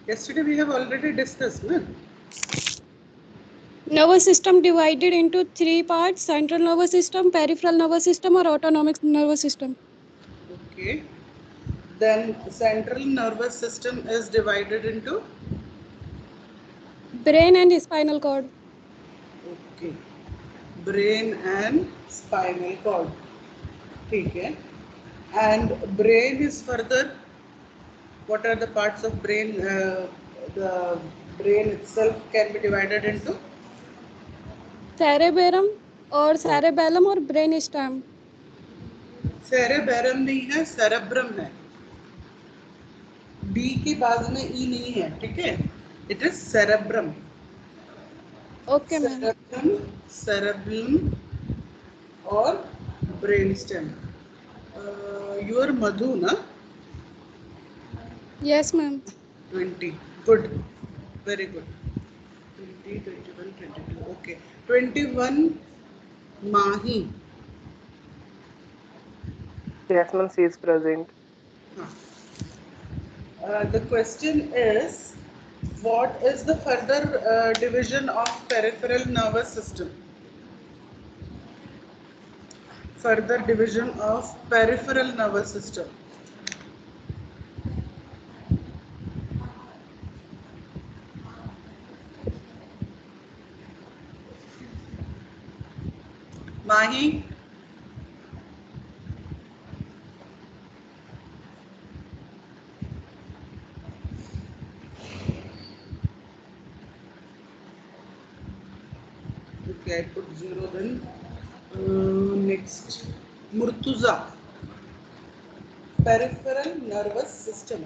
Yesterday we have already discussed, no? Nervous system divided into three parts: central nervous system, peripheral nervous system, or autonomic nervous system. Okay. Then central nervous system is divided into. Brain and spinal cord. Okay. Brain and spinal cord. Okay. And brain is further. What are the parts of brain? The brain itself can be divided into. Cerebellum or cerebellum or brain stem. सेरेबेरम नहीं है, cerebrum है. B के बाद में ई नहीं है, ठीक है. It is cerebrum. Okay, ma'am. Cerebrum, cerebrum और ब्रेन स्टेम. योर मधु ना. Yes, ma'am. 20. Good. Very good. 20, 21, 22. Okay. 21. Mahi. Yes, ma'am, she is present. The question is, what is the further division of peripheral nervous system? Further division of peripheral nervous system. Mahi. Okay, I put 0 then. Next. Murtuza. Peripheral nervous system.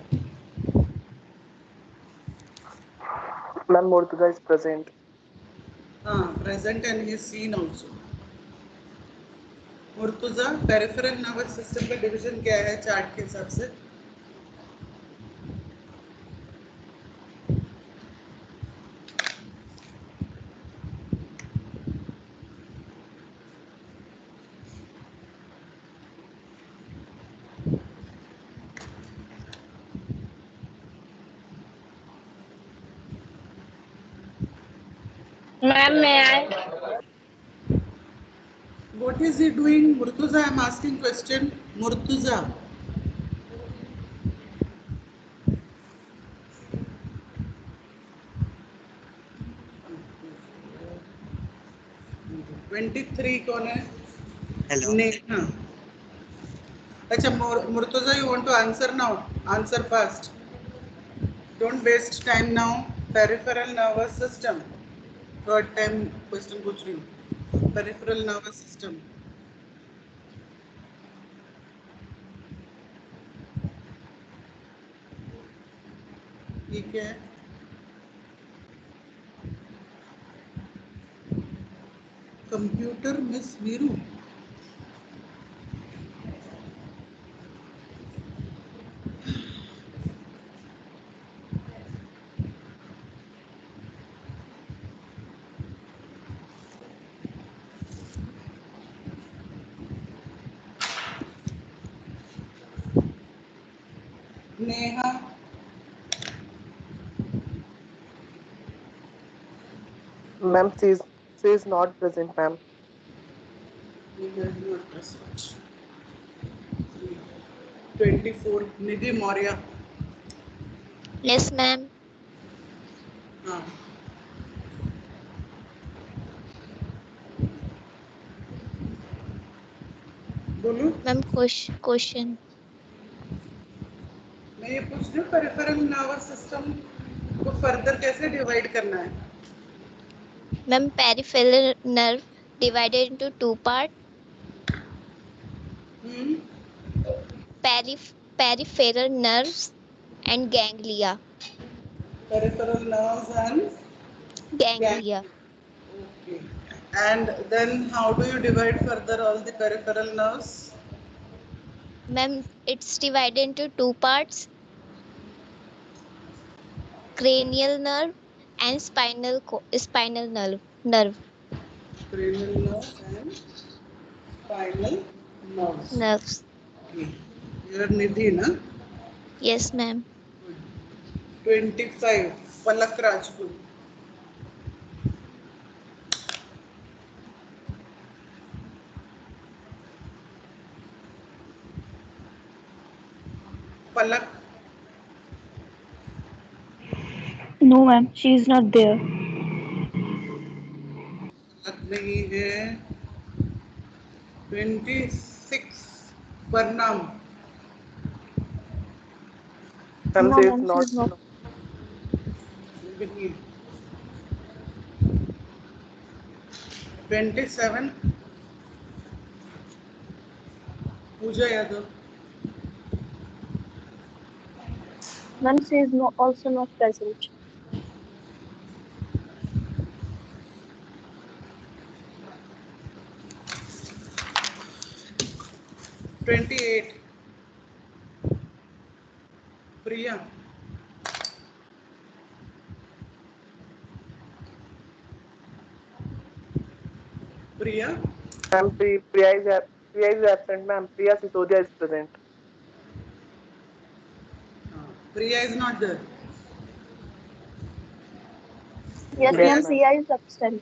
Ma'am, Murtuza is present. Present and he is seen also. Murtuza peripheral nervous system का division क्या है chart के हिसाब से? Ma'am, may I? What is he doing? Murtuza, I am asking question. Murtuza. (23) कौन है? Hello. Neha. अच्छा, Murtuza, you want to answer now? Answer fast. Don't waste time now. Peripheral nervous system. Third time question पूछ रही हूँ. Peripheral nervous system. ठीक है. Computer miss Veeru. Neha. Ma'am, she is not present, ma'am. Neha is not present. 24 Nidhi Maurya. Yes, ma'am. हाँ. बोलो. Ma'am, question. मैं ये पूछ रही हूँ पेरिफेरल नर्वस सिस्टम को फर्दर कैसे डिवाइड करना है? Ma'am, peripheral nerve divided into two parts: peripheral nerves and ganglia. Peripheral nerves and Ganglia. ganglia. Okay. And then how do you divide further all the peripheral nerves? Ma'am, it's divided into two parts: cranial nerve and spinal nerve. Cranial nerves and spinal nerves. Nerves. Okay. Your Nidhi, na? Yes, ma'am. 25. Palak Rajput. Palak. No, ma'am, she is not there. Palak नहीं है. 26. Parnam. Ma'am No, says ma'am, she not. is not. Begin. 27. Pooja Yadav. Ma'am, she is no, also not present. 28. Priya. Priya. Ma'am, Priya is absent. Ma'am, Priya Sisodia is present. Priya is not there. Yes, Yes, ma'am, ma'am. Priya is absent.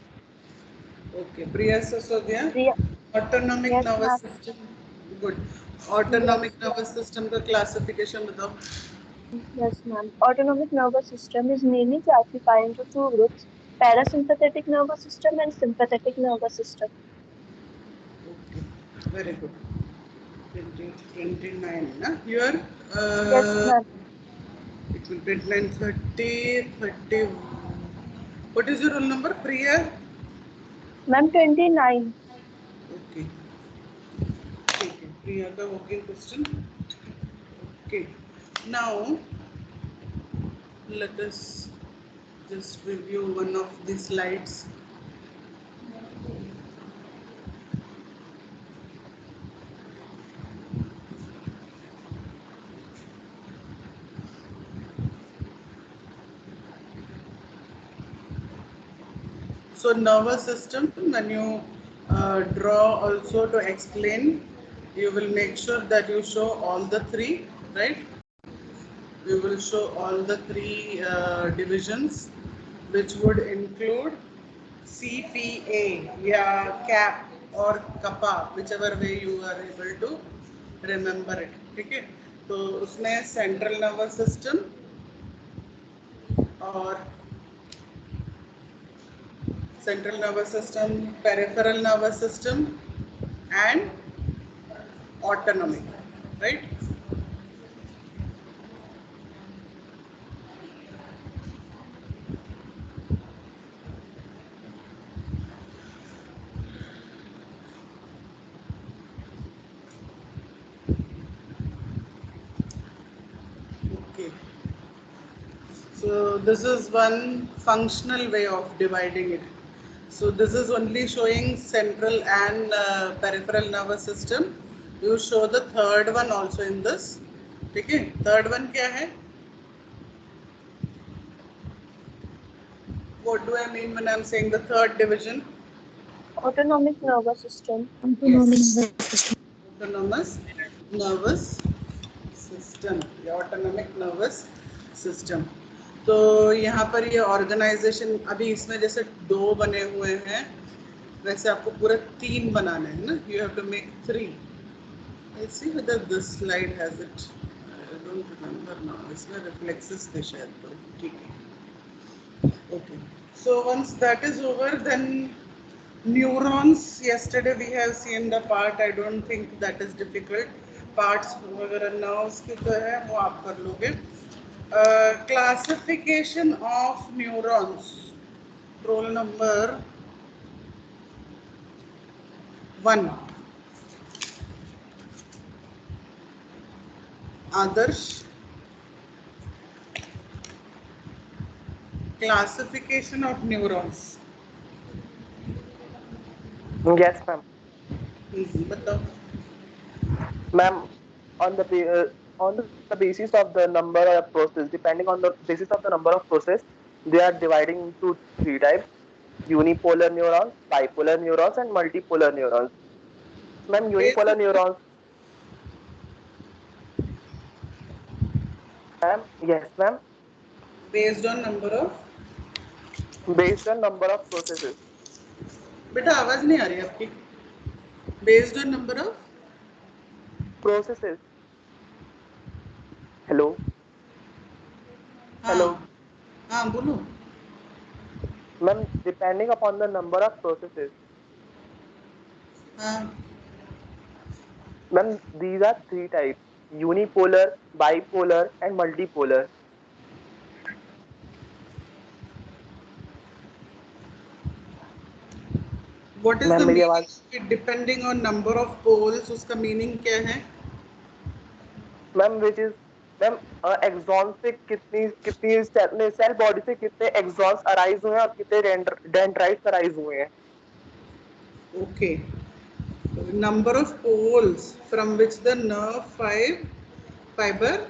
Okay. Priya Sisodia. Priya, Autonomic yes, nervous ma'am. system. Good. Yes, Autonomic nervous system का classification बताओ. yes, ma'am. Autonomic nervous system is mainly classified into two groups: parasympathetic nervous system and sympathetic nervous system. Okay. Very good. 20, 29. Na? Here, Yes, ma'am. it will 29, 30, 30. What is your roll number? Priya? Ma'am, 29. Okay. ठीक है. Priya का working question. Okay. Now, let us just review one of the slides. So nervous system, when you draw also to explain, you will make sure that you show all the three, right? You will show all the three divisions, which would include CPA, yeah, cap or kappa, whichever way you are able to remember it. Okay? तो उसमें central nervous system और central nervous system, peripheral nervous system, and autonomic, right? Okay. So this is one functional way of dividing it. So this is only showing central and peripheral nervous system. You show the third one also in this. Okay. Third one क्या है? What do I mean when I'm saying the third division? Autonomic nervous system. Yes. Autonomous nervous system या autonomic nervous system. तो यहाँ पर ये organisation अभी इसमें जैसे दो बने हुए हैं वैसे आपको पूरे तीन बनाने हैं ना. You have to make 3. I see whether this slide has it. I don't remember now. इसमें रिफ्लेक्सेस थे शायद. तो ठीक है. Okay. So once that is over then neurons. Yesterday we have seen the part. I don't think that is difficult. Parts वगैरह nerves की तो है वो आप कर लोगे. Classification of neurons. Roll number 1. Adarsh. Classification of neurons. Yes, ma'am. बताओ. Ma'am, on the basis of the number of process, depending on the basis of the number of process, they are dividing into three types: unipolar neurons, bipolar neurons, and multipolar neurons. Ma'am, unipolar neurons. Ma'am, yes, ma'am. Based on number of, based on number of processes. बेटा आवाज नहीं आ रही आपकी। Based on number of, Processes. Hello. हाँ Hello. हाँ बोलो। Ma'am, depending upon the number of processes. हाँ Ma'am, these are three types: unipolar, bipolar, and multipolar. What is the ma'am मेरी आवाज, meaning depending on number of poles, उसका meaning क्या है? Ma'am which is, ma'am axon से कितनी कितनी cell body से कितने एक्सॉन्स अराइज हुए हैं और कितने डेंड्राइट्स अराइज हुए हैं। Okay, number of poles from which the nerve fibre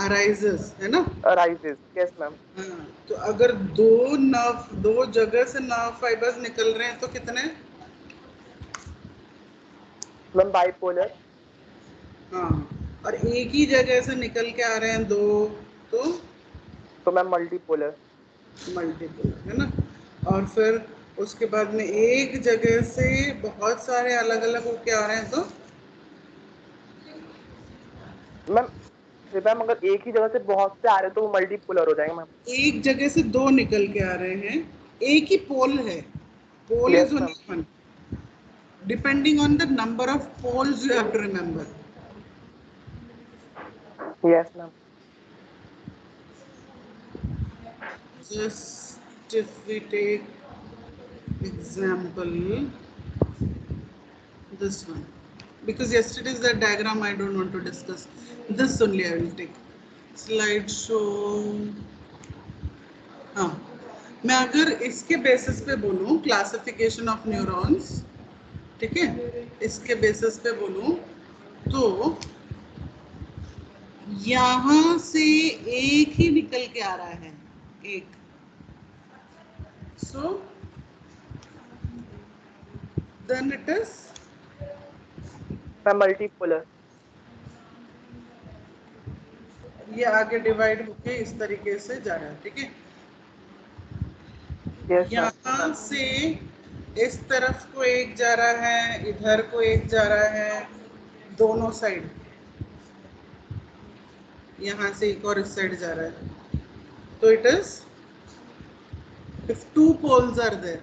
arises, है ना? Arises, yes ma'am. हाँ, तो अगर दो जगह से नर्व फाइबर्स निकल रहे हैं तो कितने? Ma'am bipolar. हाँ, और एक ही जगह से निकल के आ रहे हैं दो, तो मैम मल्टीपोलर। मल्टीपल, है ना? और फिर उसके बाद में एक जगह से बहुत सारे अलग अलग होके आ रहे हैं तो मैम मैम अगर एक ही जगह से बहुत से आ रहे हैं तो वो मल्टीपोलर हो जाएंगे मैम। एक जगह से दो निकल के आ रहे हैं, एक ही पोल है, pole Yes, is only ma'am. One, depending on the number of poles you have to remember. Yes, ma'am. Just if we take example this one, because yesterday's that diagram I don't want to discuss, this only I will take slideshow। हाँ, मैं अगर इसके basis पे बोलूँ classification of neurons, ठीक है, इसके basis पे बोलूँ तो यहाँ से एक ही निकल के आ रहा है, एक, so then it is ma'am multipolar. ये आगे डिवाइड होके इस तरीके से जा रहा है, ठीक है। Yes, ma'am. यहाँ से इस तरफ को एक जा रहा है, इधर को एक जा रहा है, दोनों साइड, यहाँ से एक और इस साइड जा रहा है, तो it is, if two poles are there,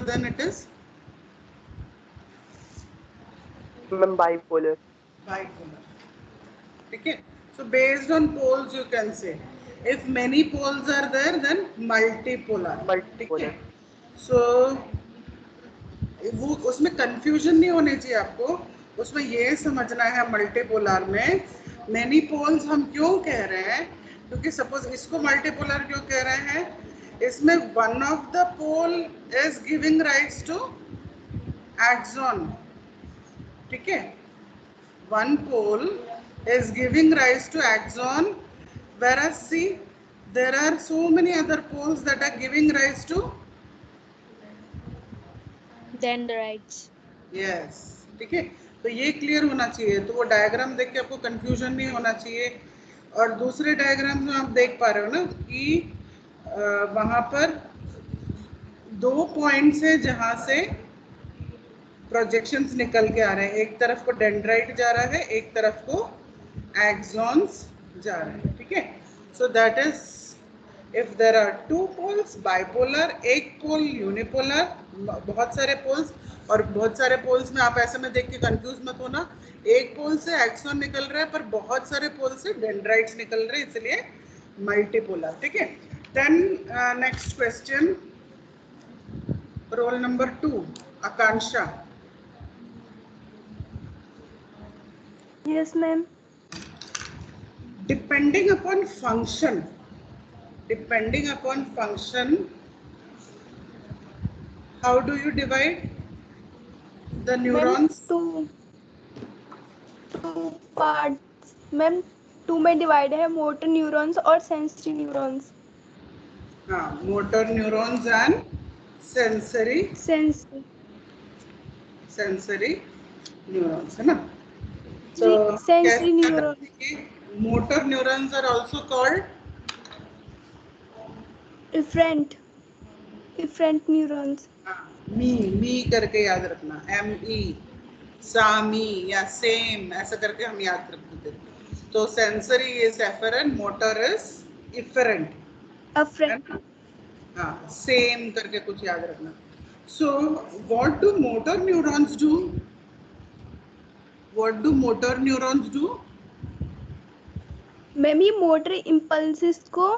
then it is ma'am bipolar. bipolar, ठीक है। So based on poles you can say, if many poles are there then multipolar, ठीक है। Multipolar. So वो उसमें कंफ्यूजन नहीं होनी चाहिए आपको, उसमें ये समझना है मल्टीपोलर में मेनी पोल्स हम क्यों कह रहे हैं, क्योंकि सपोज इसको मल्टीपोलर क्यों कह रहे हैं, इसमें one of the pole is giving rights to axon, ठीक है, one pole is giving rise to axon, whereas see there are so many other poles that are giving rise to dendrites. yes, ठीक है। तो ये clear होना चाहिए, तो वो डायग्राम देख के आपको कंफ्यूजन नहीं होना चाहिए। और दूसरे डायग्राम में आप देख पा रहे हो ना कि वहां पर दो पॉइंट्स है जहां से प्रोजेक्शंस निकल के आ रहे हैं, एक तरफ को डेंड्राइट जा रहा है, एक तरफ को एक्सॉन्स जा रहे हैं, ठीक है। So that is if there are two poles bipolar, एक पोल यूनिपोलर, बहुत सारे पोल्स, और बहुत सारे पोल्स में आप ऐसे में देख के कंफ्यूज मत होना, एक पोल से एक्सॉन निकल रहा है पर बहुत सारे पोल से डेंड्राइट्स निकल रहे हैं, इसलिए मल्टीपोलर, ठीक है। Then next question, roll number 2, Akanksha. Yes, ma'am. depending upon function, how do you divide the neurons? Ma'am, two parts. Ma'am, two में डिवाइड है मोटर न्यूरॉन्स और सेंसरी न्यूरॉन्स। हाँ, motor neurons and sensory neurons, है ना। sensory neuron. Motor neurons are also called Efferent neurons. मी करके याद रखना, ME, सामी या सेम ऐसा करके हम याद रखते थे। तो sensory is afferent, motor is efferent. Afferent. हाँ, सेम करके कुछ याद रखना। So what do motor neurons do? What do motor neurons do? Ma'am ये मोटर इम्पल्सिस को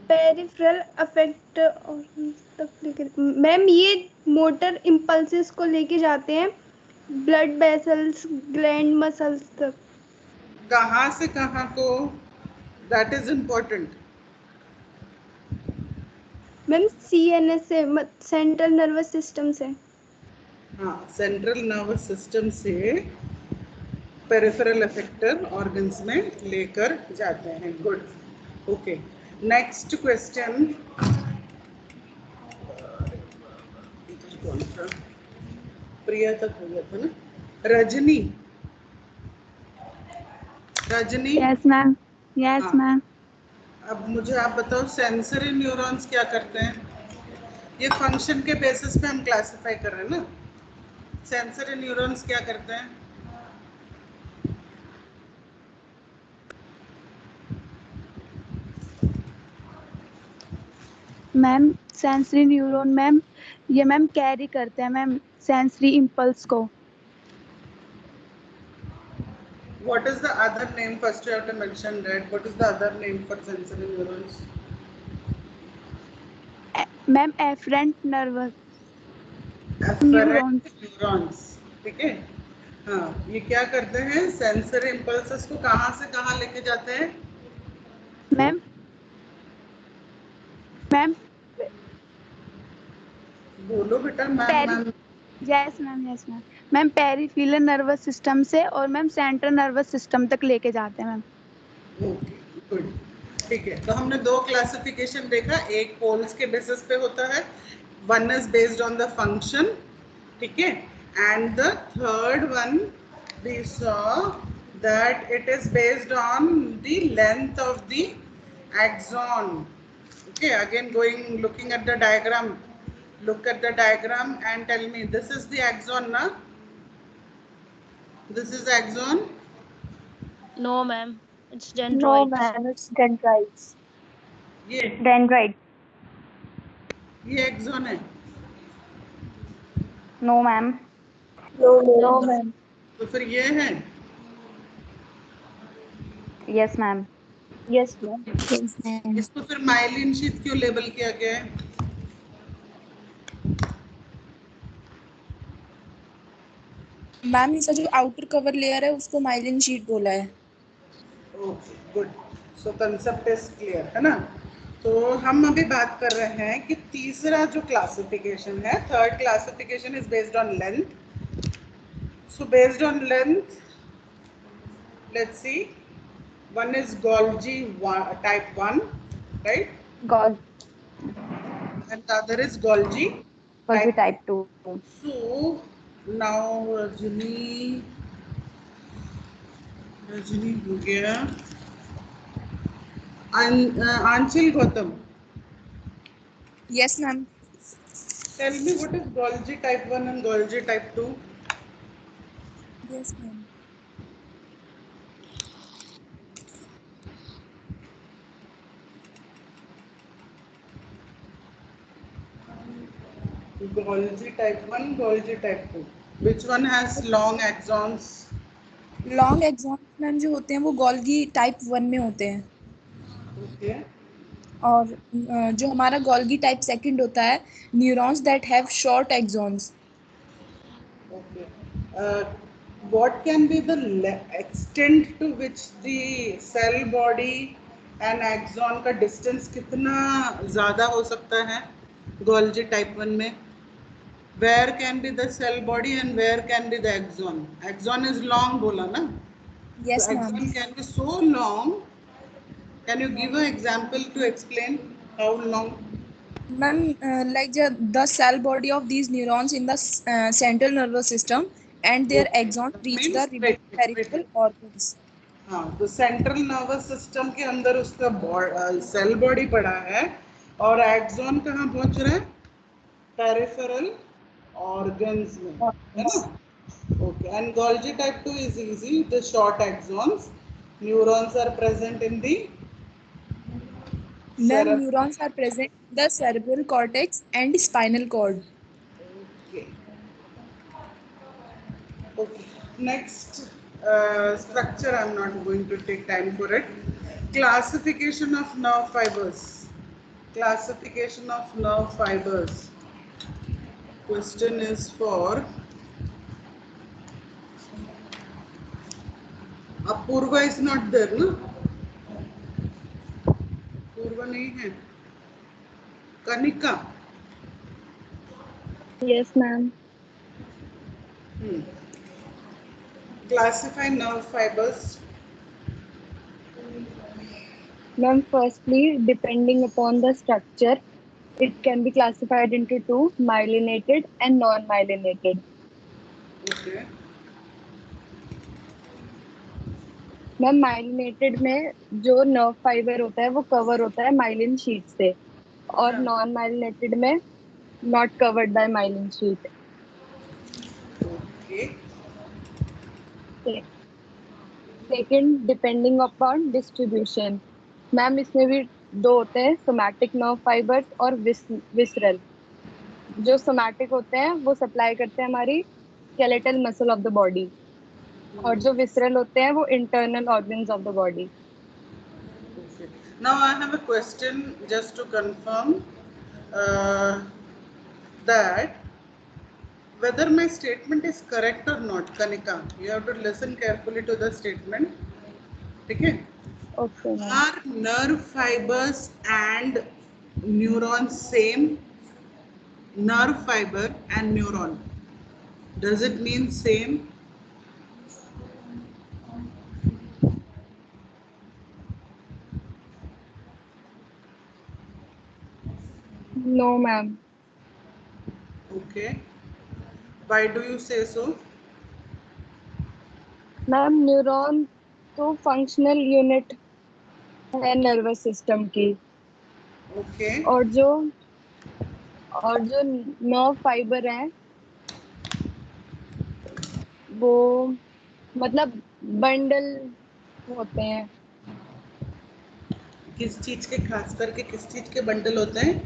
पेरिफेरल अफेक्ट तक लेकर, मैम ये मोटर इम्पल्सिस को लेके जाते हैं ब्लड वेसल्स, ग्लैंड मसल्स तक। कहाँ से कहाँ को? That is important. Ma'am CNS से, सेंट्रल नर्वस सिस्टम से। हाँ, सेंट्रल नर्वस सिस्टम से पेरिफेरल इफेक्टर ऑर्गन्स में लेकर जाते हैं। Good, okay. नेक्स्ट क्वेश्चन, कौन सा? प्रिया तक हो गया था ना? Rajni, Rajni. Yes ma'am, yes हाँ। मैम। अब मुझे आप बताओ, सेंसरी न्यूरॉन्स क्या करते हैं? ये फंक्शन के बेसिस पे हम क्लासिफाई कर रहे हैं ना। सेंसरी न्यूरॉन्स क्या करते हैं? मैम सेंसरी न्यूरॉन मैम, ये मैम कैरी करते हैं मैम सेंसरी इम्पल्स को। What is the other name? First you have to mention that. What is the other name for sensory neurons? Ma'am afferent nervous Afferent neurons. ठीक है। हाँ, ये क्या करते हैं? सेंसरी इम्पल्सेस को कहाँ से कहाँ लेके जाते हैं? मैम मैम बोलो बेटा। Ma'am yes ma'am, yes ma'am. Ma'am peripheral nervous system से और मैम सेंट्रल नर्वस सिस्टम तक लेके जाते हैं मैम। Okay, good. ठीक है, तो हमने दो क्लासिफिकेशन देखा। एक पोल्स के बेसिस पे होता है, one is based on the function, ठीक है, and the third one we saw that it is based on the length of the axon. Okay, again looking at the diagram, look at the diagram and tell me, this is the axon, na? This is axon? No, ma'am. It's No, dendroids. ma'am, it's dendrites. ये Dendrite. ये axon है। No, ma'am. No, ma'am. तो फिर ये है। Yes, ma'am. Yes, ma'am. इसको फिर myelin sheath क्यों लेबल किया गया है? मैम इसका जो आउटर कवर लेयर है उसको माइलिन शीट बोला है। Okay, good. So concept is clear, है ना? तो हम अभी बात कर रहे हैं कि तीसरा जो क्लासिफिकेशन है, third classification is based on length. So based on length, let's see, one is Golgi type 1, right? God. And the other is Golgi Type 2. So now Rajni हो गया। Anshul Gautam, yes ma'am. tell me what is Golgi type 1 and Golgi type 2? Yes ma'am. Golgi type 1, Golgi type 2. Which one has long axons? Long axon ma'am जो होते हैं वो Golgi type 1 में होते हैं, Okay. और जो हमारा गोल्गी टाइप 2 होता है, neurons that have short axons. Okay. What can be the extent to which the cell body and axon का distance कितना ज़्यादा हो सकता है Golgi type 1 में? Where can be the cell body and where can be the axon? Axon is long बोला ना? Yes So ma'am. axon can be so long. Can you give an example to explain how long? Ma'am, like the cell body of these neurons in the central nervous system and their Okay. axons That reach the means remaining wait. peripheral organs. हाँ, तो central nervous system के अंदर उसका cell body पड़ा है और axon कहाँ पहुंच रहा है? पेरिफेरल ऑर्गन्स में, है ना? Okay, and Golgi type 2 is easy. The short axons, neurons are present in the Ma'am, cerebellum. neurons are present in the cerebral cortex and spinal cord. Okay. Okay. Next structure, I'm not going to take time for it. Classification of nerve fibers. Classification of nerve fibers. Question is for Apurva is not there, no? Apurva नहीं है. Kanika. Yes, ma'am. Classify nerve fibers. Ma'am, firstly, depending upon the structure, it can be classified into two, myelinated and non-myelinated. Okay. Ma'am myelinated में जो nerve fibre होता है वो cover होता है myelin sheath से और Yeah. नॉन माइलिनेटेड में not covered by myelin sheath. Okay. Second depending upon distribution. Ma'am इसमें भी दो होते हैं, सोमैटिक नर्व फाइबर्स और विसरल. जो सोमैटिक होते हैं वो सप्लाई करते हैं हमारी skeletal muscle of the body और जो विसरल होते हैं वो internal organs of the body. Okay. Now I have a question just to confirm that whether my statement is correct or not. Kanika, you have to listen carefully to the statement. Okay? Okay ma'am. Are nerve fibers and neurons same? Nerve fiber and neuron. Does it mean same? No ma'am. Okay. Why do you say so? Ma'am neuron तो functional unit है nervous system की Okay. और जो nerve fibre हैं वो मतलब bundle होते हैं. किस चीज के, खास करके किस चीज के बंडल होते हैं?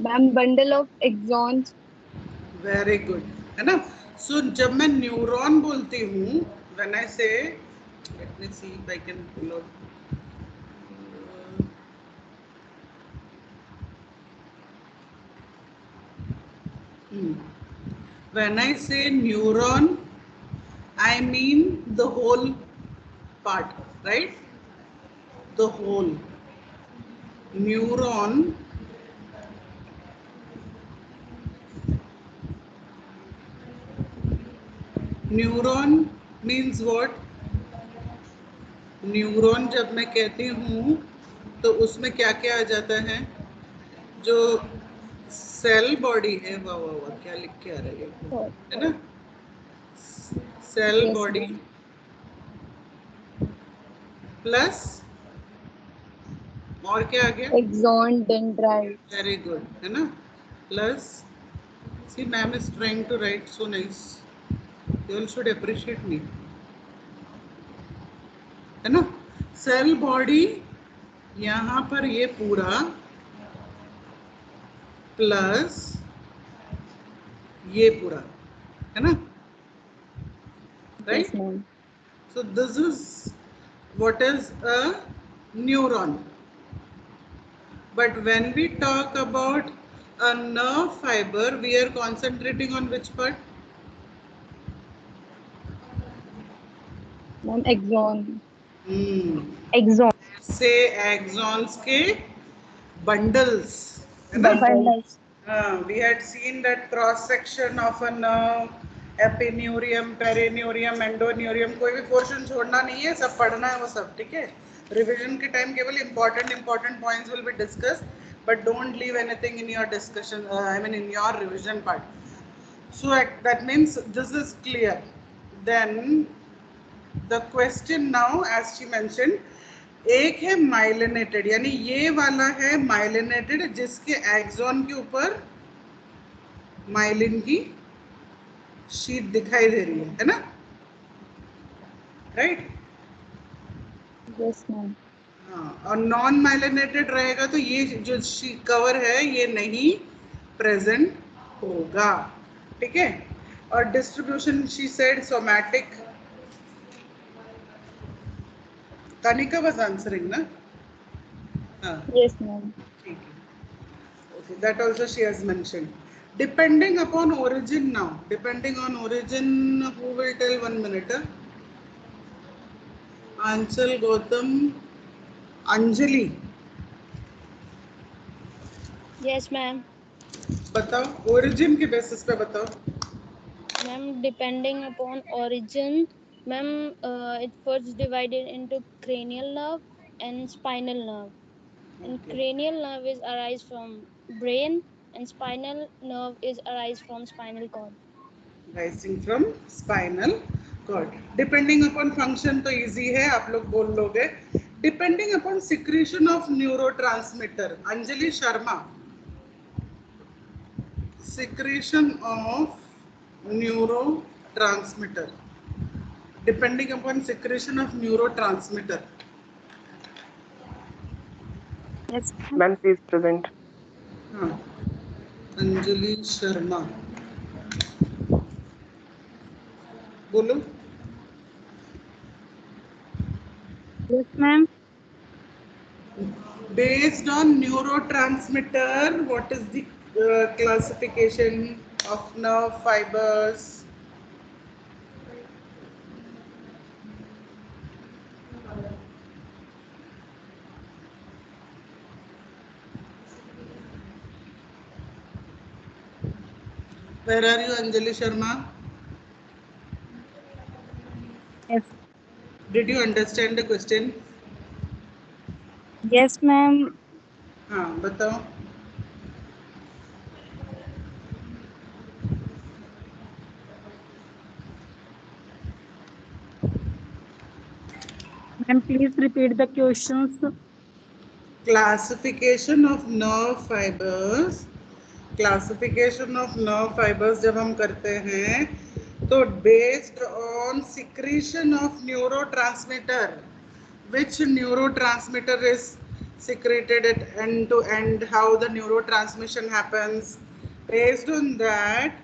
Ma'am bundle of axons. Very good, है ना? सो जब मैं न्यूरॉन बोलती हूँ, when I say, let me see if I can pull out. When I say neuron, I mean the whole part, right? The whole neuron means what? Neuron जब मैं कहती हूँ तो उसमें क्या क्या आ जाता है? जो सेल बॉडी है, वाह वाह वाह, क्या लिख के आ रही है ना? Cell Yes, body ma'am. Plus और क्या आ गया? Axon dendrite. वेरी गुड, है ना? Plus, see ma'am is trying to write so nice, you all should appreciate me, है ना? सेल बॉडी यहाँ पर ये पूरा प्लस ये पूरा, है ना? Yes, Right? ma'am. So this is what is a neuron. But when we talk about a nerve fiber, we are concentrating on which part? Ma'am axon. Hmm. Axon. Say axons के bundles, है ना? Bundles. We had seen that cross section of a nerve, epineurium, perineurium, endoneurium, कोई भी portion छोड़ना नहीं है, सब पढ़ना है वो सब, ठीक है? रिविजन के टाइम केवल important points will be discussed, but don't leave anything in your discussion, I mean in your revision part. So that means this is clear. Then the question now, as she mentioned, एक है myelinated, यानी ये वाला है myelinated जिसके axon के ऊपर myelin की शीट दिखाई दे रही है ना, राइट? Yes ma'am. हाँ, और नॉन माइलिनेटेड रहेगा तो ये जो कवर है ये नहीं प्रेजेंट होगा, ठीक है? और distribution she said somatic, Tanika was answering ना? हाँ, यस मैम। ठीक है. Okay, that also she has mentioned. Depending upon origin now. Depending on origin, who will tell 1 minute? Anchal, Gautam, Anjali. Yes, ma'am. बताओ, origin के basis पे बताओ. Ma'am, depending upon origin, ma'am, it first divided into cranial nerve and spinal nerve. And Okay. cranial nerve is arise from brain, and spinal nerve is arise from spinal cord. Rising from spinal cord. Depending upon function तो easy है, आप लोग बोल लोगे. Depending upon secretion of neurotransmitter. Anjali Sharma. Secretion of neurotransmitter. Depending upon secretion of neurotransmitter. Yes ma'am please present. हाँ, अंजलि शर्मा बोलो. Yes ma'am. Based on neurotransmitter, what is the classification of nerve fibers? Where are you, Anjali Sharma? Yes Did you understand the question? Yes ma'am. हाँ, बताओ. Ma'am please repeat the questions. Classification of nerve fibers. Classification of nerve fibers जब हम करते हैं तो based on secretion of neurotransmitter, which neurotransmitter is secreted at end to end, how the neurotransmission happens. Based on that,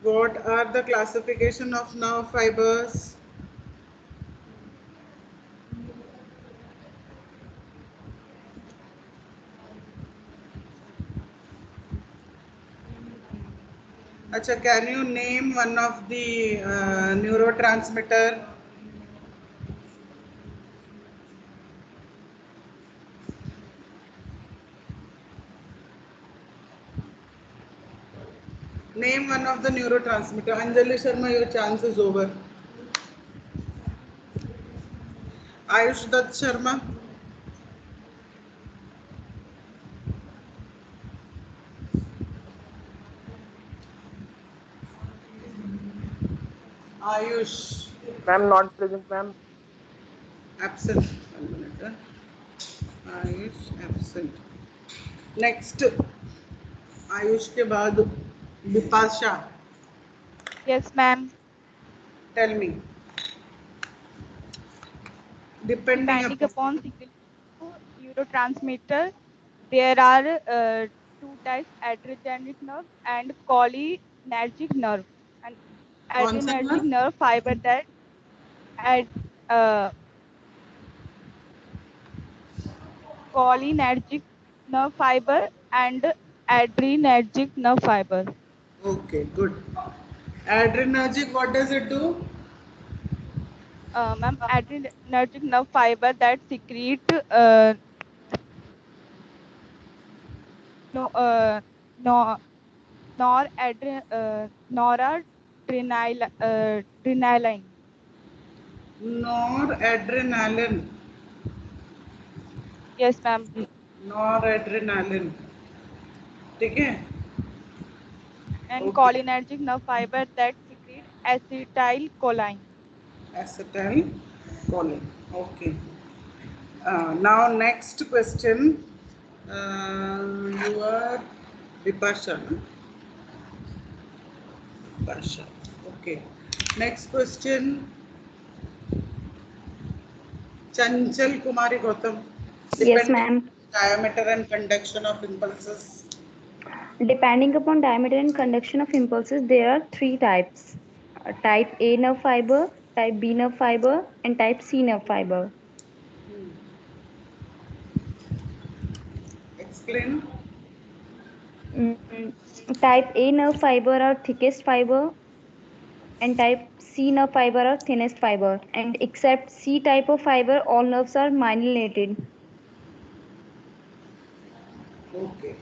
what are the classification of nerve fibers? Acha, can you name one of the neurotransmitter? Name one of the neurotransmitter. Anjali Sharma, your chance is over. Ayush Dutt Sharma. Ayush, ma'am not present ma'am. absent. 1 minute. Ayush, absent. Next, Ayush के बाद Bipasha. Yes, ma'am. Tell me. Depending Depending upon. upon secretion of neurotransmitter, there are two types: adrenergic nerve and cholinergic nerve. And कौन सा adrenergic nerve? nerve fiber that ad, uh, cholinergic nerve fiber and adrenergic nerve fiber. Okay, good. Adrenergic, what does it do? Ma'am, adrenergic nerve fiber that secrete no no noradrenaline. Noradrenaline. Yes, ma'am. Noradrenaline, ठीक है। And okay, cholinergic nerve fiber that secrete acetylcholine. acetylcholine, okay. Now next question, you are Vipasha, no? Vipasha, okay. Next question, Chanchal Kumari Gautam. Yes, Depending ma'am. diameter and conduction of impulses. Depending upon diameter and conduction of impulses, there are three types. Type A nerve fiber, type B nerve fiber, and type C nerve fiber. Explain. Mm, Type A nerve fiber are thickest fiber, and type C nerve fiber are thinnest fiber. And except C type of fiber, all nerves are myelinated. Okay.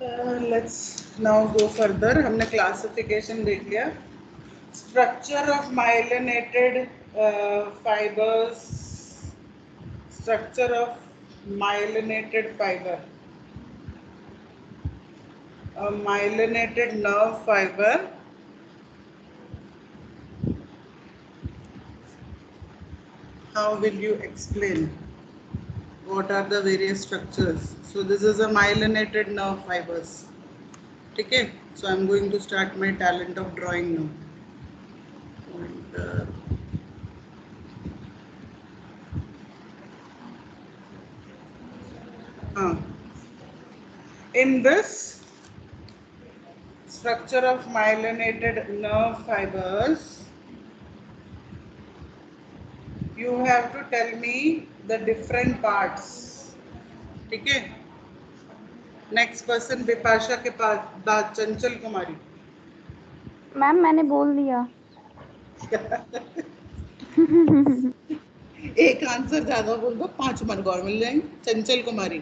Let's now go further. हमने classification देख लिया. Structure of myelinated fibers. Structure of myelinated fiber. A myelinated nerve fiber how will you explain? What are the various structures? So this is a myelinated nerve fibers. Okay, so I'm going to start my talent of drawing now. And, in this structure of myelinated nerve fibers, you have to tell me the different parts. ठीक है? Next person Vipasha के बाद चंचल कुमारी. Ma'am मैंने बोल दिया. एक answer ज्यादा बोल दो, 5 मार्क और मिल जाएंगे. चंचल कुमारी,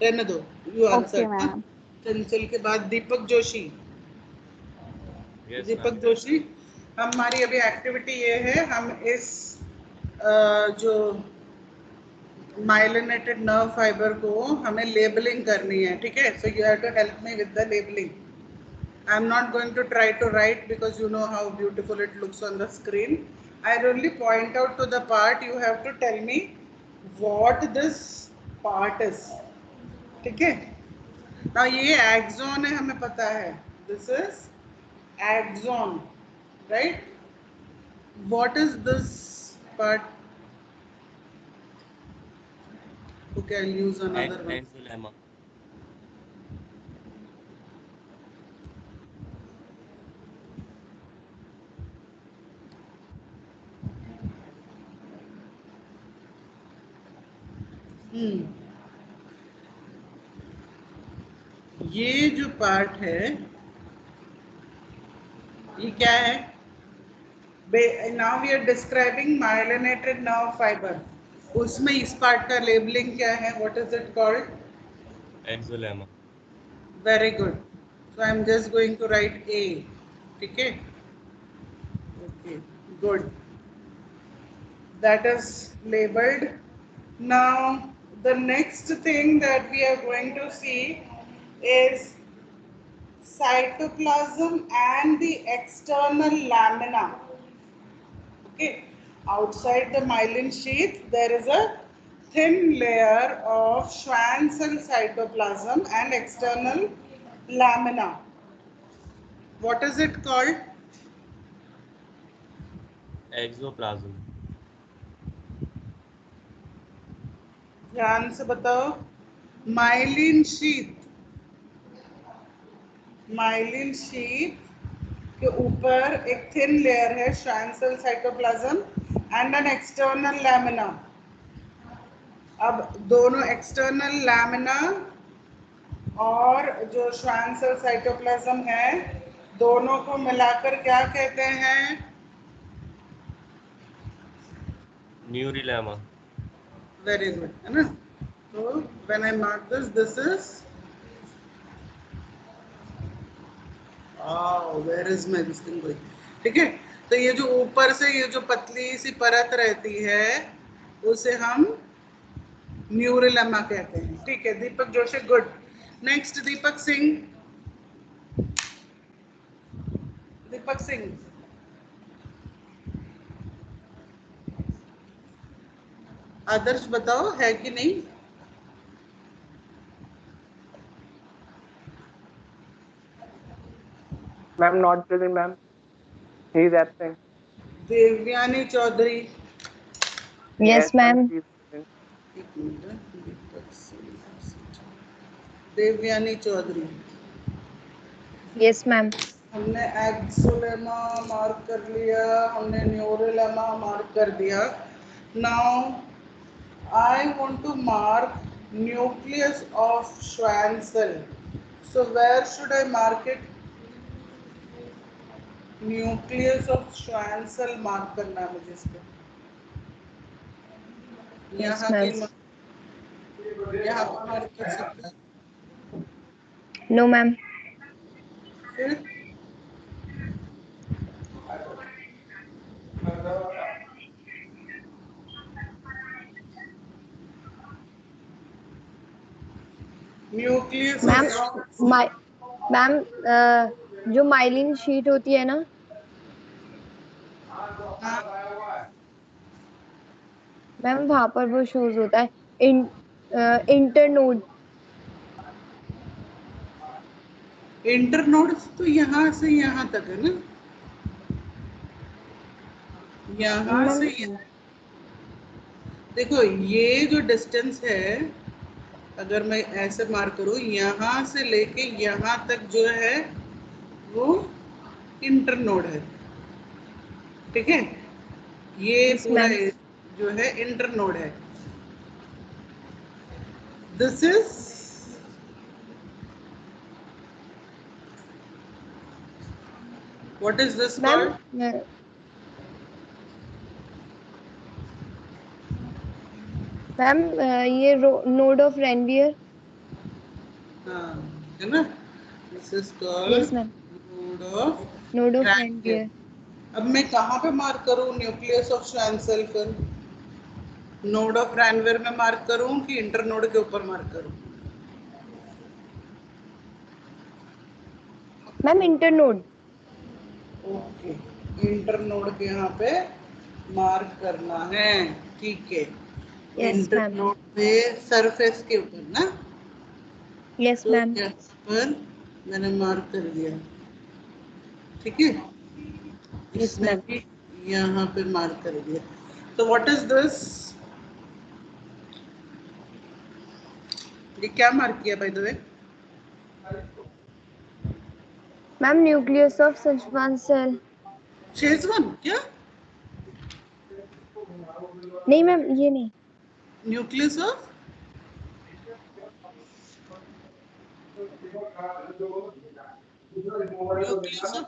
रहने दो. You answer. Okay, ma'am. चंचल के बाद दीपक जोशी. Yes, दीपक ma'am. जोशी, हमारी अभी एक्टिविटी ये है, हम इस जो माइलिनेटेड नर्व फाइबर को हमें लेबलिंग करनी है. ठीक है, so you have to help me with the labelling. I am not going to try to write because you know how beautiful it looks on the screen. I'll only point out to the part. You have to tell me what this part is. ठीक है? Now ये axon है, हमें पता है. This is axon, right? What is this part? Okay, I'll use another one. Exolemma. ये जो part है, ये क्या है? Now we are describing myelinated nerve fiber. उसमें इस पार्ट का लेबलिंग क्या है? What is it called? Exolemma. Very good. So I am just going to write A. ठीक है? Okay, good. That is labeled. Now the next thing that we are going to see is cytoplasm and the external lamina. Okay, outside the myelin sheath there is a thin layer of Schwann cell cytoplasm and external lamina. What is it called? Exoplasm. ध्यान से बताओ. Myelin sheath के ऊपर एक thin layer है Schwann cell cytoplasm and an external lamina. अब दोनों external lamina और जो Schwann cell cytoplasm है, दोनों को मिलाकर क्या कहते हैं? Neurilemma. Very good, है ना? So when I mark this is where is my this thing going? ठीक है, तो ये जो ऊपर से ये जो पतली सी परत रहती है, उसे हम न्यूरिलेमा कहते हैं। ठीक है दीपक जोशी, गुड। नेक्स्ट दीपक सिंह। दीपक सिंह, आदर्श बताओ है कि नहीं? Ma'am, not present, ma'am. He is absent. Devyani Chaudhary, Yes, ma'am. He is present. एक minute, Deepak Singh, Devyani Chaudhary. Yes, ma'am. हमने एक्सोलेमा मार्क कर लिया, हमने न्यूरोलेमा मार्क कर दिया। Now I want to mark nucleus of Schwann cell, so where should I mark it? Nucleus of Schwann cell mark करना है मुझे इसको। Yes, यहाँ ma'am. यहाँ पर मार्क कर सकते हैं। No, ma'am. फिर न्यूक्लियस मैम ऑफ मैम जो माइलिन शीट होती है ना, मैम वहां पर वो शोज होता है इंटरनोड। इंटरनोड तो यहाँ से यहाँ तक है ना, यहाँ मैम से देखो ये जो डिस्टेंस है, अगर मैं ऐसे मार्क करूं, यहाँ से लेके यहाँ तक जो है वो इंटरनोड है। ठीक है, ये Yes, पूरा ma'am. जो है इंटरनोड है। This is what is this ma'am called? Ma'am ये नोड ऑफ रेनवियर। हाँ, है ना? This is called yes ma'am, node of node of Ranvier. Ranvier. अब मैं कहाँ पे मार्क करूँ न्यूक्लियस ऑफ श्वान सेल? फिर नोड ऑफ रैनवियर में मार्क करूँ कि इंटरनोड के ऊपर मार्क करूँ? Ma'am internode. ओके, इंटरनोड के यहाँ पे मार्क करना है। ठीक है, यस मैम। इंटरनोड पे सरफेस के ऊपर ना, यस तो मैम। यहाँ पर मैंने मार्क कर दिया। ठीक है, यस इसमें मैम। भी यहाँ पे मार्क कर दिया। तो व्हाट इज दिस? ये क्या मार्क किया by the way? Ma'am nucleus of Schwann cell. Schezwan क्या? नहीं मैम, ये नहीं। Nucleus of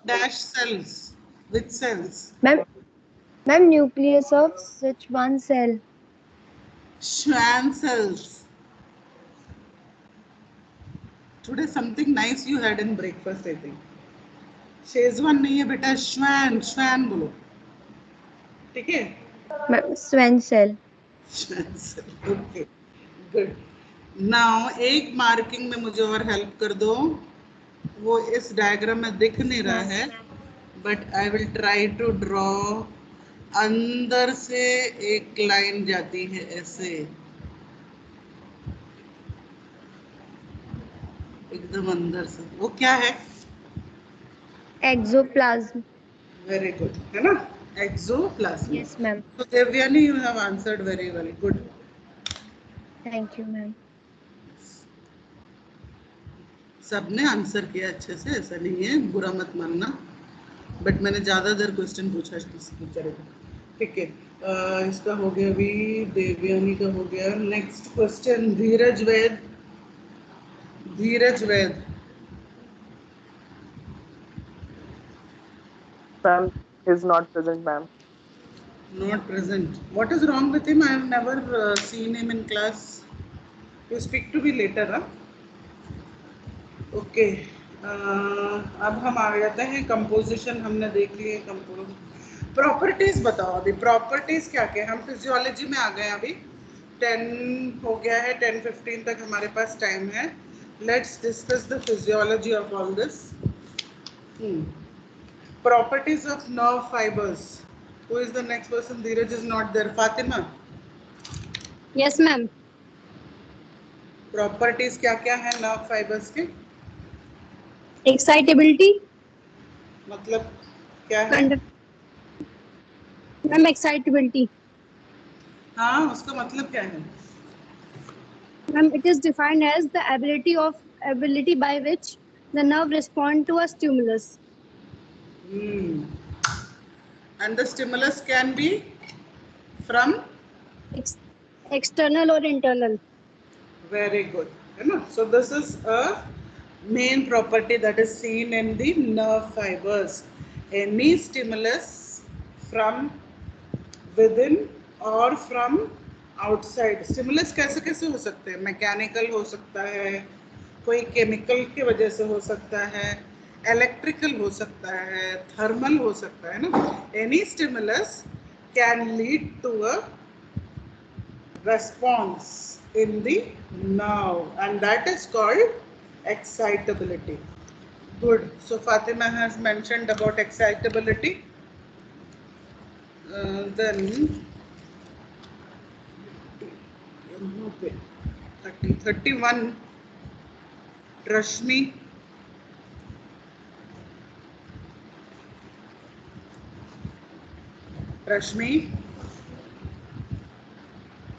dash cells, which cells? Ma'am nucleus of Schwann cell. Schwann cells. Today something nice you had in breakfast, I think. Schezwan नहीं है बेटा, Schwann, Schwann बोलो। ठीक है, ma'am swan cell. Schwann cell. Okay, good. Now एक marking में मुझे और हेल्प कर दो। वो इस डायग्राम में दिख नहीं रहा है, but I will try to draw. अंदर से एक लाइन जाती है ऐसे, एकदम अंदर से। वो क्या है? एक्सोप्लाज्म। वेरी गुड, है ना? Axoplasm. Yes ma'am. So Devyani, you have answered very well. Good. Thank you ma'am. सबने आंसर किया अच्छे से, ऐसा नहीं है, बुरा मत मानना। बट मैंने ज्यादा देर क्वेश्चन पूछा टीचर को। ठीक है, इसका हो गया अभी, देवयानी का हो गया। Next question, Dheeraj Vaid. Dheeraj Vaid, Ma'am is not present, ma'am. not present. What is wrong with him? I have never seen him in class. You speak to me later, huh? Okay, अब हम आ जाते हैं composition. हमने देख लिए compose. Properties बताओ अभी, properties क्या क्या, हम फिजियोलॉजी में आ गए अभी, 10 हो गया है, 10:15 तक हमारे पास टाइम है. Let's discuss the physiology of all this. Properties of nerve fibers. Who is the next person? Dheeraj is not there. Fatima. Yes ma'am. Properties क्या क्या है nerve fibers के? एक्साइटेबिलिटी. मतलब क्या है? Ma'am excitability. हाँ, उसका मतलब क्या है? Ma'am, it is defined as the ability by which the nerve respond to a stimulus. And the stimulus can be from? External or internal. Very good. है ना? So this is a main property that is seen in the nerve fibers. Any stimulus from within or from outside. Stimulus कैसे कैसे हो सकते हैं? Mechanical हो सकता है, कोई केमिकल की वजह से हो सकता है, इलेक्ट्रिकल हो सकता है, थर्मल हो सकता है ना. Any stimulus can lead to a response in the nerve and that is called excitability. Good. So Fatima has mentioned about excitability. Then 31 Rashmi.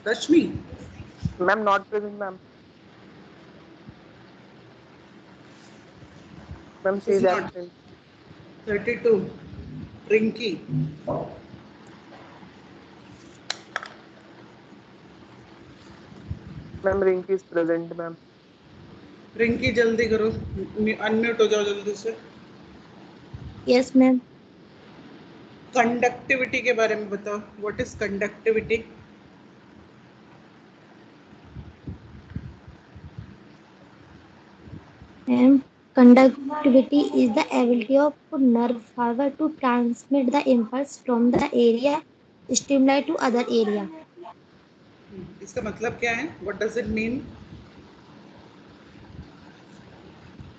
Rashmi. Ma'am, not present, ma'am. Ma'am, she is not. absent. 32 Rinky. Ma'am, Rinky is present, ma'am. Rinki जल्दी करो, unmute हो जाओ जल्दी से. Yes, ma'am. Conductivity के बारे में बताओ. What is conductivity? Ma'am, conductivity is the ability of nerve fiber to transmit the impulse from the area stimuli to other area. इसका मतलब क्या है? What does it mean?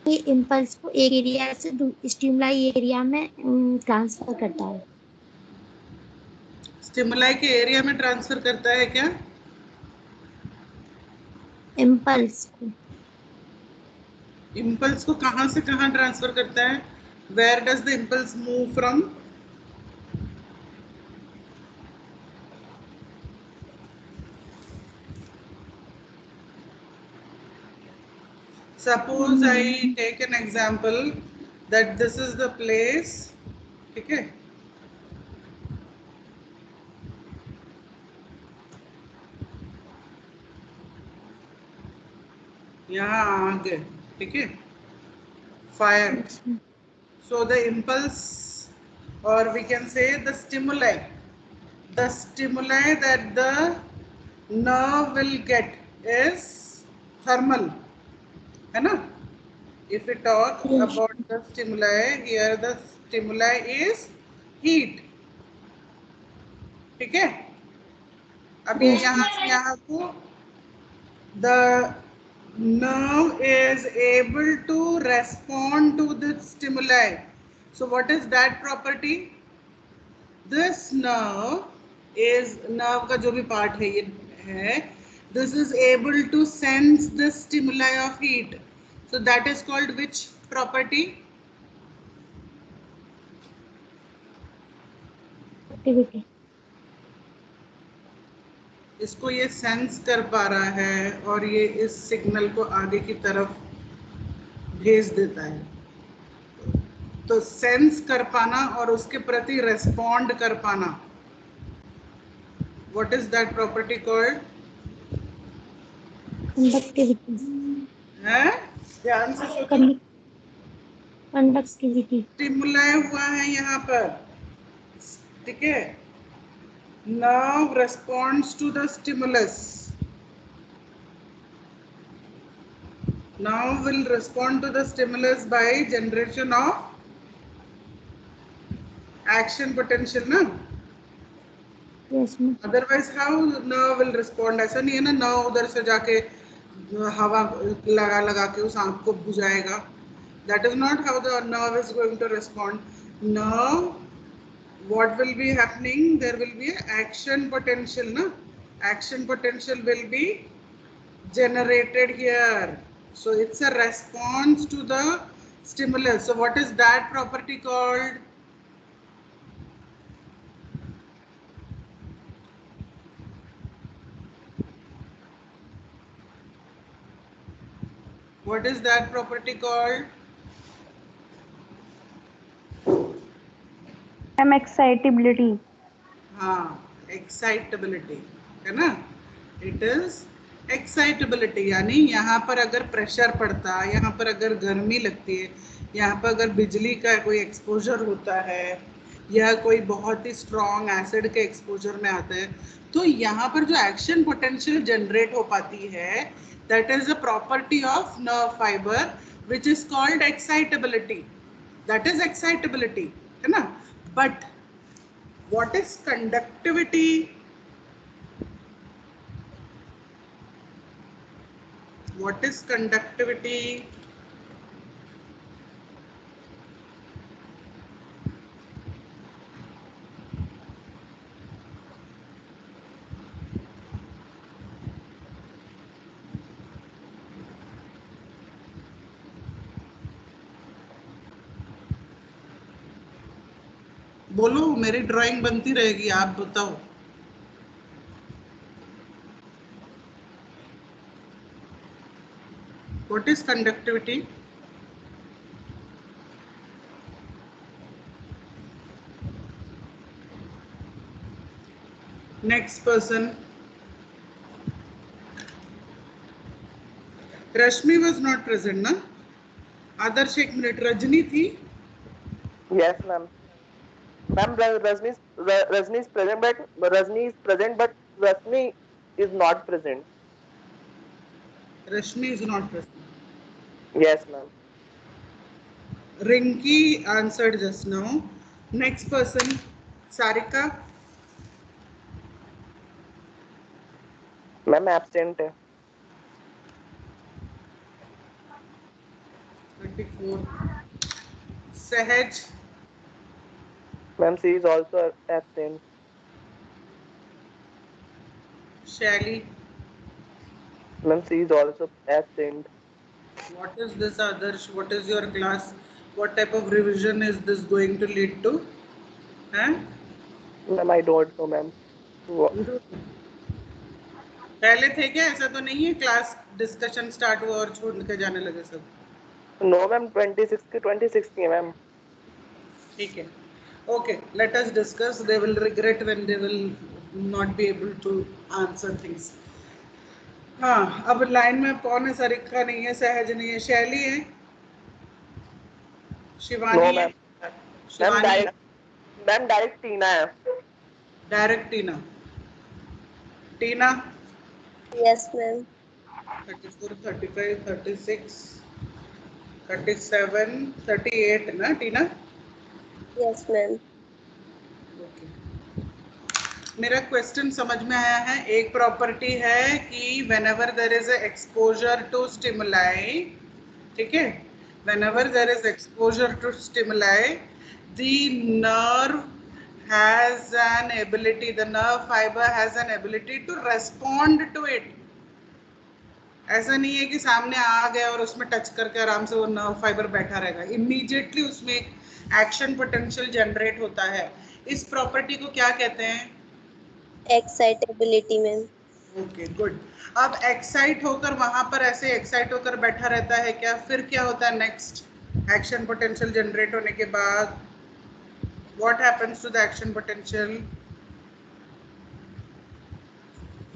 ये इम्पल्स को एक एरिया से स्टिमुलाई एरिया में ट्रांसफर करता है. स्टिमुलाई के एरिया में ट्रांसफर करता है क्या? इम्पल्स को. इम्पल्स को कहां से कहां ट्रांसफर करता है? Where does the impulse move from? Suppose I take an example that this is the place, ठीक है? यहाँ आगे, ठीक है? Fire. So the impulse, or we can say the stimuli that the nerve will get is thermal, है ना? If we talk about the stimuli, here the stimuli is heat. ठीक है? अभी यहाँ से यहाँ को the nerve is able to respond to the stimuli. So what is that property? This nerve is, nerve का जो भी part है ये है, this is able to sense the stimuli of heat. So that is called which property? Activity. इसको ये sense कर पा रहा है और ये इस सिग्नल को आगे की तरफ भेज देता है. तो सेंस कर पाना और उसके प्रति रेस्पॉन्ड कर पाना, what is that property called? Conductivity. है? ध्यान से सोचो. कंडक्टिविटी. स्टिमुलाई हुआ है यहाँ पर, ठीक है? Nerve responds to the stimulus. Nerve will respond to the stimulus by generation of action potential ना, Yes, ma'am. Otherwise how nerve will respond? ऐसा नहीं है ना नर्व उधर से जाके हवा लगा लगा के उस आंख को बुझाएगा. That is not how the nerve is going to respond. Nerve, what will be happening? There will be an action potential, na? Action potential will be generated here. So it's a response to the stimulus. So what is that property called? What is that property called? Excitability. हाँ, excitability है ना? It is excitability. यानी यहाँ पर अगर pressure पड़ता है, यहाँ पर अगर गर्मी लगती है, यहाँ पर अगर बिजली का कोई एक्सपोजर होता है या कोई बहुत ही स्ट्रॉन्ग एसिड के एक्सपोजर में आता है, तो यहाँ पर जो एक्शन पोटेंशियल जनरेट हो पाती है, that is a property of nerve fiber which is called excitability. That is excitability, है ना? But what is conductivity? What is conductivity? बोलो, मेरी ड्राइंग बनती रहेगी, आप बताओ. What is conductivity? Next person. Rashmi was not present, na? Adarsh, एक minute, Rajni थी? Yes, ma'am. Ma'am, Rajni is present, but Rajni is not present. Rashmi is not present. Yes, ma'am. Rinki answered just now. Next person, Sarika. Ma'am, absent है. 24. Sahaj. Ma'am, she is also absent. Shelly. Ma'am, she is also absent. What is this, Adarsh? What is your class? What type of revision is this going to lead to? Huh? Ma'am, I don't know, ma'am. पहले थे क्या? ऐसा तो नहीं है class discussion start हुआ और छोड़ के जाने लगे सब? No, ma'am. 26 की ma'am. ठीक है. Okay, let us discuss. They will regret when they will not be able to answer things. हाँ, अब लाइन में कौन है? सरिका नहीं है, सहज नहीं है, शैली है, शिवानी है, मैम डायरेक्ट टीना है. डायरेक्ट टीना. टीना. Yes, ma'am. 34, 35, 36, 37, 38 ना टीना? Yes, ma'am. ओके. मेरा क्वेश्चन समझ में आया है. एक प्रॉपर्टी है कि whenever there is a exposure to stimuli, ठीक है, whenever there is exposure to stimuli, the nerve has an ability, the nerve fiber has an ability to respond to it. ऐसा नहीं है कि सामने आ गया और उसमें टच करके आराम से वो नर्व फाइबर बैठा रहेगा. इमीडिएटली उसमें एक्शन पोटेंशियल जनरेट होता है. इस प्रॉपर्टी को क्या कहते हैं? Excitability, ma'am. Okay, good. अब एक्साइट होकर वहां पर ऐसे एक्साइट होकर बैठा रहता है क्या? फिर क्या होता है नेक्स्ट? एक्शन पोटेंशियल जनरेट होने के बाद what happens to the action potential?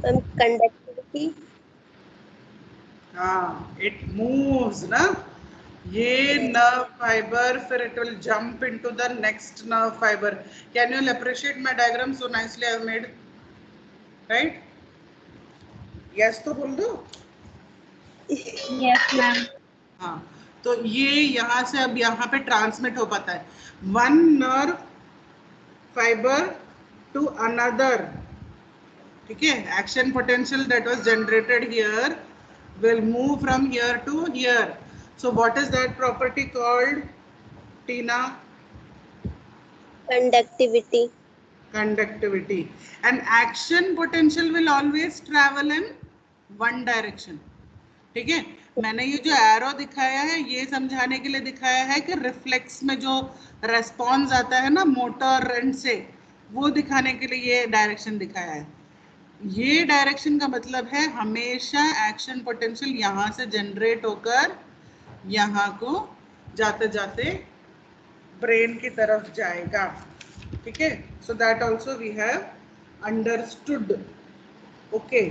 Conductivity. हाँ, इट मूव्स ना. ये नर्व फाइबर फिर it will jump into the next nerve fibre. Can you appreciate my diagram? So nicely I have made, right? Yes तो बोल दो. Yes, ma'am. हाँ, तो ये यहाँ से अब यहाँ पे ट्रांसमिट हो पाता है. One nerve fiber to another. ठीक है, action potential that was generated here will move from here to here. So what is that property called, Tina? Conductivity. Conductivity. And action potential will always travel in one direction. ठीक है, मैंने ये जो arrow दिखाया है ये समझाने के लिए दिखाया है कि रिफ्लेक्स में जो रेस्पॉन्स आता है ना मोटर एंड से, वो दिखाने के लिए ये डायरेक्शन दिखाया है. ये डायरेक्शन का मतलब है हमेशा एक्शन पोटेंशियल यहाँ से जनरेट होकर यहाँ को जाते जाते ब्रेन की तरफ जाएगा. ठीक है, so that also we have understood. Okay,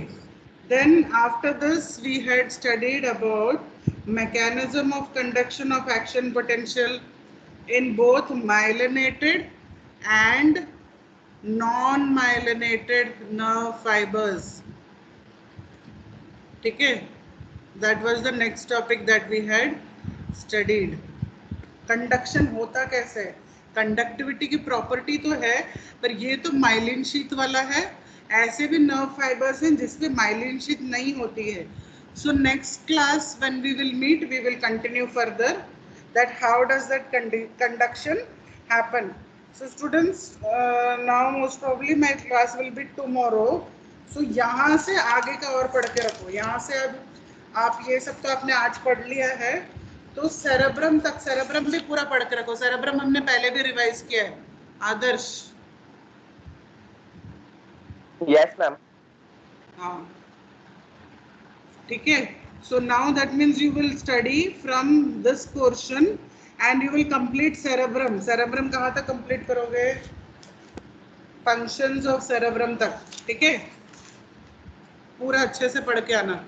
then after this we had studied about mechanism of conduction of action potential in both myelinated and non-myelinated nerve fibers. ठीक है, that was the next topic that we had studied. Conduction होता कैसे है? Conductivity की property तो है, पर ये तो माइलिन शीथ वाला है. ऐसे भी नर्व फाइबर्स हैं जिसपे माइलिन शीथ नहीं होती है. So next class when we will meet we will continue further that how does that conduction happen. So students, now most probably my class will be tomorrow. So यहाँ से आगे का और पढ़ के रखो. यहाँ से अब आप ये सब तो आपने आज पढ़ लिया है, तो सेरेब्रम तक, सेरेब्रम भी पूरा पढ़ के रखो. सेरेब्रम हमने पहले भी रिवाइज किया है. आदर्श? Yes, ma'am. हाँ, ठीक है. So now that means you will study from this portion and you will complete cerebrum. Cerebrum कहाँ तक complete करोगे? Functions of cerebrum तक. ठीक है, पूरा अच्छे से पढ़ के आना.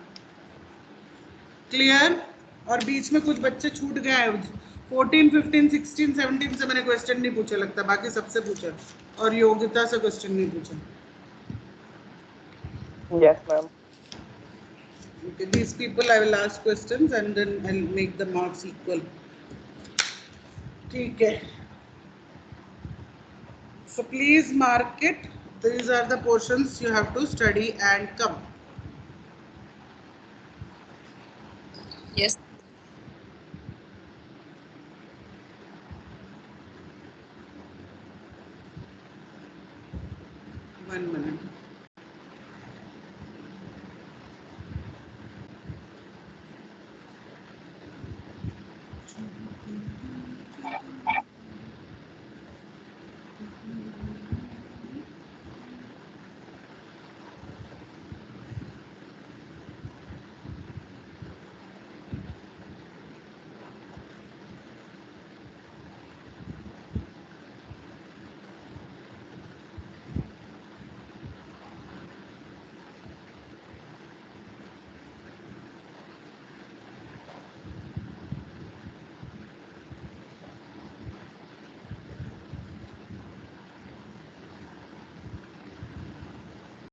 क्लियर? और बीच में कुछ बच्चे छूट गए हैं. 14, 15, 16, 17 से मैंने क्वेश्चन नहीं पूछा लगता, बाकी सबसे पूछा, और योग्यता से क्वेश्चन नहीं पूछा. Yes, ma'am. Okay, these people I will ask questions and then I'll make the marks equal. ठीक है. So please mark it. These are the portions you have to study and come. Yes.